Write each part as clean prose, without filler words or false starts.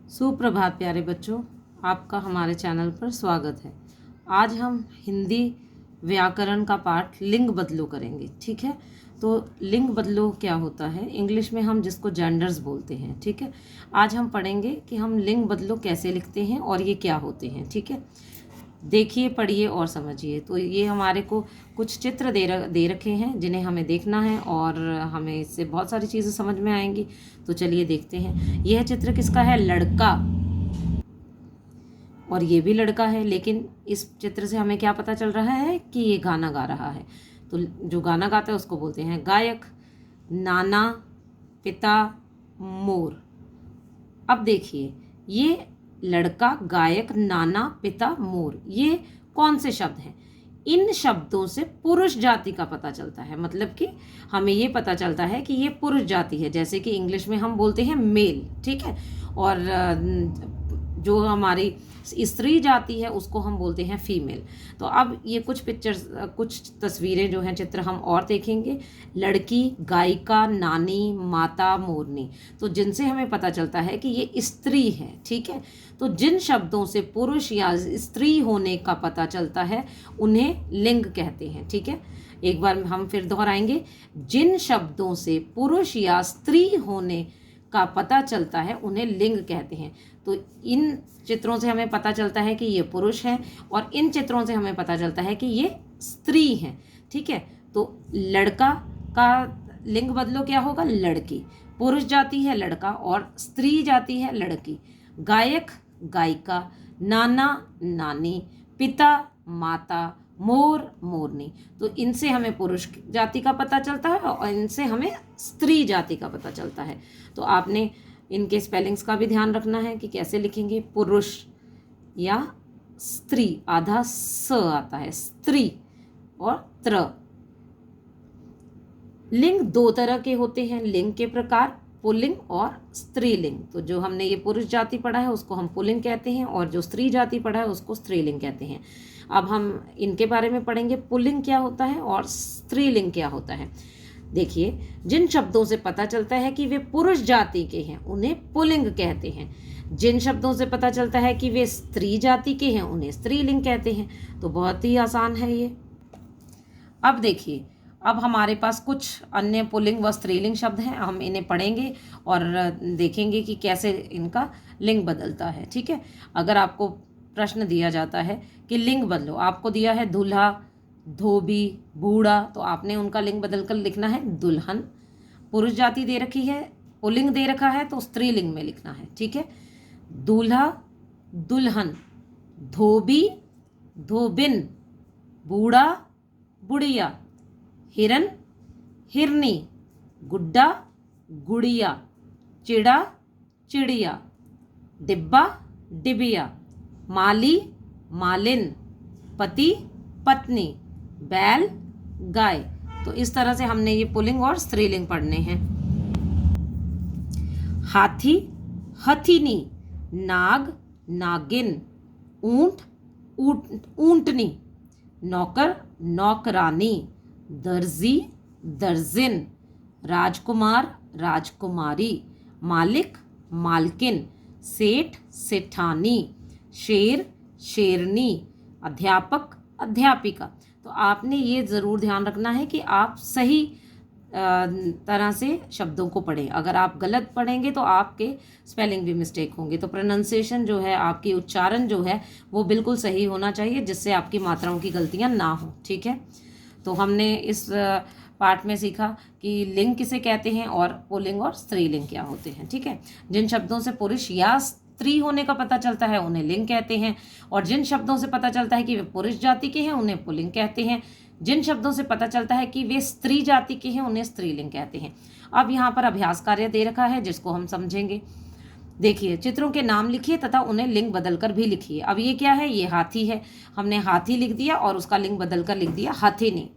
सुप्रभात प्यारे बच्चों, आपका हमारे चैनल पर स्वागत है। आज हम हिंदी व्याकरण का पाठ लिंग बदलो करेंगे। ठीक है, तो लिंग बदलो क्या होता है, इंग्लिश में हम जिसको जेंडर्स बोलते हैं। ठीक है, आज हम पढ़ेंगे कि हम लिंग बदलो कैसे लिखते हैं और ये क्या होते हैं। ठीक है, देखिए, पढ़िए और समझिए। तो ये हमारे को कुछ चित्र दे रखे हैं जिन्हें हमें देखना है और हमें इससे बहुत सारी चीज़ें समझ में आएंगी। तो चलिए देखते हैं। यह चित्र किसका है? लड़का। और ये भी लड़का है, लेकिन इस चित्र से हमें क्या पता चल रहा है कि ये गाना गा रहा है। तो जो गाना गाता है उसको बोलते हैं गायक। नाना, पिता, मोर। अब देखिए, ये लड़का, गायक, नाना, पिता, मोर, ये कौन से शब्द हैं? इन शब्दों से पुरुष जाति का पता चलता है। मतलब कि हमें ये पता चलता है कि ये पुरुष जाति है, जैसे कि इंग्लिश में हम बोलते हैं मेल। ठीक है, और जो हमारी स्त्री जाति है उसको हम बोलते हैं फीमेल। तो अब ये कुछ पिक्चर्स, कुछ तस्वीरें जो हैं, चित्र हम और देखेंगे। लड़की, गायिका, नानी, माता, मोरनी, तो जिनसे हमें पता चलता है कि ये स्त्री है। ठीक है, तो जिन शब्दों से पुरुष या स्त्री होने का पता चलता है उन्हें लिंग कहते हैं। ठीक है, एक बार हम फिर दोहराएंगे। जिन शब्दों से पुरुष या स्त्री होने का पता चलता है उन्हें लिंग कहते हैं। तो इन चित्रों से हमें पता चलता है कि ये पुरुष है और इन चित्रों से हमें पता चलता है कि ये स्त्री है। ठीक है, तो लड़का का लिंग बदलो क्या होगा? लड़की। पुरुष जाति है लड़का और स्त्री जाति है लड़की। गायक, गायिका, नाना, नानी, पिता, माता, मोर, मोरनी, तो इनसे हमें पुरुष जाति का पता चलता है और इनसे हमें स्त्री जाति का पता चलता है। तो आपने इनके स्पेलिंग्स का भी ध्यान रखना है कि कैसे लिखेंगे। पुरुष या स्त्री, आधा स आता है, स्त्री और त्र। लिंग दो तरह के होते हैं। लिंग के प्रकार पुल्लिंग और स्त्रीलिंग। तो जो हमने ये पुरुष जाति पढ़ा है उसको हम पुल्लिंग कहते हैं और जो स्त्री जाति पढ़ा है उसको स्त्रीलिंग कहते हैं। अब हम इनके बारे में पढ़ेंगे, पुल्लिंग क्या होता है और स्त्रीलिंग क्या होता है। देखिए, जिन शब्दों से पता चलता है कि वे पुरुष जाति के हैं उन्हें पुल्लिंग कहते हैं। जिन शब्दों से पता चलता है कि वे स्त्री जाति के हैं उन्हें स्त्रीलिंग कहते हैं। तो बहुत ही आसान है ये। अब देखिए, अब हमारे पास कुछ अन्य पुल्लिंग व स्त्रीलिंग शब्द हैं, हम इन्हें पढ़ेंगे और देखेंगे कि कैसे इनका लिंग बदलता है। ठीक है, अगर आपको प्रश्न दिया जाता है कि लिंग बदलो, आपको दिया है दूल्हा, धोबी, बूढ़ा, तो आपने उनका लिंग बदलकर लिखना है दुल्हन। पुरुष जाति दे रखी है, पुल्लिंग दे रखा है, तो स्त्रीलिंग में लिखना है। ठीक है, दूल्हा, दुल्हन, धोबी, धोबिन, बूढ़ा, बुढ़िया, हिरन, हिरनी, गुड्डा, गुड़िया, चिड़ा, चिड़िया, डिब्बा, डिबिया, माली, मालिन, पति, पत्नी, बैल, गाय। तो इस तरह से हमने ये पुल्लिंग और स्त्रीलिंग पढ़ने हैं। हाथी, हथिनी, नाग, नागिन, ऊंट, ऊंटनी, नौकर, नौकरानी, दर्जी, दर्जिन, राजकुमार, राजकुमारी, मालिक, मालकिन, सेठ, सेठानी, शेर, शेरनी, अध्यापक, अध्यापिका। तो आपने ये ज़रूर ध्यान रखना है कि आप सही तरह से शब्दों को पढ़ें। अगर आप गलत पढ़ेंगे तो आपके स्पेलिंग भी मिस्टेक होंगे। तो प्रोनाउंसिएशन जो है, आपकी उच्चारण जो है वो बिल्कुल सही होना चाहिए, जिससे आपकी मात्राओं की गलतियां ना हो। ठीक है, तो हमने इस पाठ में सीखा कि लिंग किसे कहते हैं और पुल्लिंग और स्त्रीलिंग क्या होते हैं। ठीक है, जिन शब्दों से पुरुष या स्त्री होने का पता चलता है उन्हें लिंग कहते हैं और जिन शब्दों से पता चलता है कि वे पुरुष जाति के हैं उन्हें पुल्लिंग कहते हैं। जिन शब्दों से पता चलता है कि वे स्त्री जाति के हैं उन्हें स्त्रीलिंग कहते हैं। अब यहाँ पर अभ्यास कार्य दे रखा है जिसको हम समझेंगे। देखिए, चित्रों के नाम लिखिए तथा उन्हें लिंग बदलकर भी लिखिए। अब ये क्या है? ये हाथी है, हमने हाथी लिख दिया और उसका लिंग बदलकर लिख दिया हाथिनी।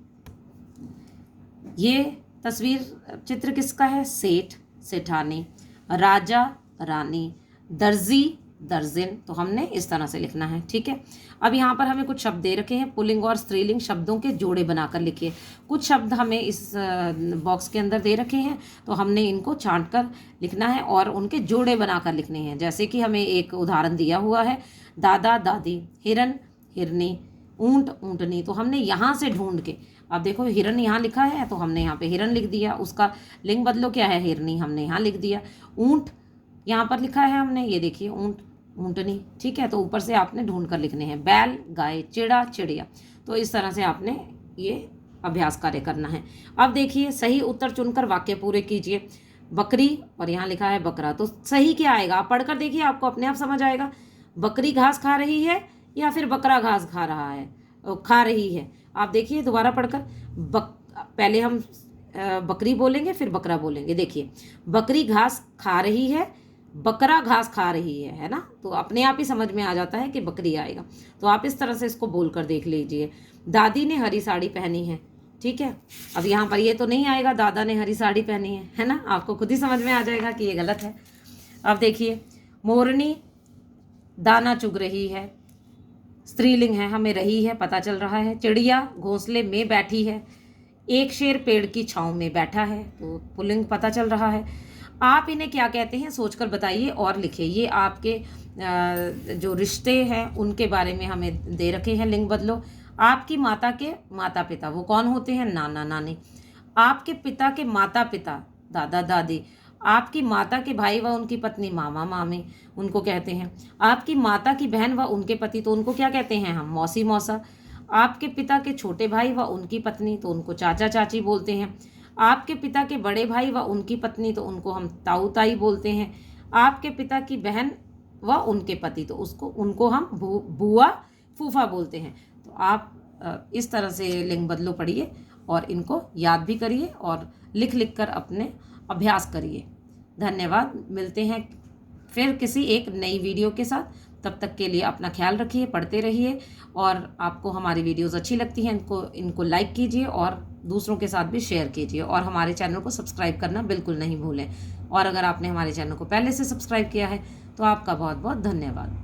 ये तस्वीर, चित्र किसका है? सेठ, सेठानी, राजा, रानी, दर्जी, दर्जन, तो हमने इस तरह से लिखना है। ठीक है, अब यहाँ पर हमें कुछ शब्द दे रखे हैं, पुल्लिंग और स्त्रीलिंग शब्दों के जोड़े बनाकर लिखिए। कुछ शब्द हमें इस बॉक्स के अंदर दे रखे हैं, तो हमने इनको छांट कर लिखना है और उनके जोड़े बनाकर लिखने हैं। जैसे कि हमें एक उदाहरण दिया हुआ है, दादा दादी, हिरन हिरनी, ऊंट ऊंटनी, तो हमने यहाँ से ढूंढ के, अब देखो हिरन यहाँ लिखा है तो हमने यहाँ पे हिरन लिख दिया, उसका लिंग बदलो क्या है, हिरनी, हमने यहाँ लिख दिया। ऊंट यहाँ पर लिखा है हमने, ये देखिए ऊंट ऊंटनी। ठीक है, तो ऊपर से आपने ढूंढ कर लिखने हैं। बैल गाय, चिड़ा चिड़िया, तो इस तरह से आपने ये अभ्यास कार्य करना है। अब देखिए सही उत्तर चुनकर वाक्य पूरे कीजिए। बकरी, और यहाँ लिखा है बकरा, तो सही क्या आएगा आप पढ़कर देखिए, आपको अपने आप समझ आएगा। बकरी घास खा रही है या फिर बकरा घास खा रही है। आप देखिए दोबारा पढ़कर, पहले हम बकरी बोलेंगे फिर बकरा बोलेंगे। देखिए बकरी घास खा रही है, बकरा घास खा रही है ना, तो अपने आप ही समझ में आ जाता है कि बकरी आएगा। तो आप इस तरह से इसको बोलकर देख लीजिए। दादी ने हरी साड़ी पहनी है। ठीक है, अब यहाँ पर ये तो नहीं आएगा दादा ने हरी साड़ी पहनी है ना, आपको खुद ही समझ में आ जाएगा कि ये गलत है। अब देखिए मोरनी दाना चुग रही है, स्त्रीलिंग है, हमें रही है पता चल रहा है। चिड़िया घोंसले में बैठी है, एक शेर पेड़ की छांव में बैठा है, तो पुल्लिंग पता चल रहा है। आप इन्हें क्या कहते हैं सोचकर बताइए और लिखिए। ये आपके जो रिश्ते हैं उनके बारे में हमें दे रखे हैं, लिंग बदलो। आपकी माता के माता पिता वो कौन होते हैं, नाना नानी। आपके पिता के माता पिता दादा दादी। आपकी माता के भाई व उनकी पत्नी मामा मामी, उनको कहते हैं। आपकी माता की बहन व उनके पति, तो उनको क्या कहते हैं हम, मौसी मौसा। आपके पिता के छोटे भाई व उनकी पत्नी, तो उनको चाचा चाची बोलते हैं। आपके पिता के बड़े भाई व उनकी पत्नी, तो उनको हम ताऊ ताई बोलते हैं। आपके पिता की बहन व उनके पति, तो उनको हम बुआ फूफा बोलते हैं। तो आप इस तरह से लिंग बदलो पढ़िए और इनको याद भी करिए और लिख लिख कर अपने अभ्यास करिए। धन्यवाद, मिलते हैं फिर किसी एक नई वीडियो के साथ। तब तक के लिए अपना ख्याल रखिए, पढ़ते रहिए, और आपको हमारी वीडियोस अच्छी लगती हैं इनको लाइक कीजिए और दूसरों के साथ भी शेयर कीजिए, और हमारे चैनल को सब्सक्राइब करना बिल्कुल नहीं भूलें। और अगर आपने हमारे चैनल को पहले से सब्सक्राइब किया है तो आपका बहुत बहुत धन्यवाद।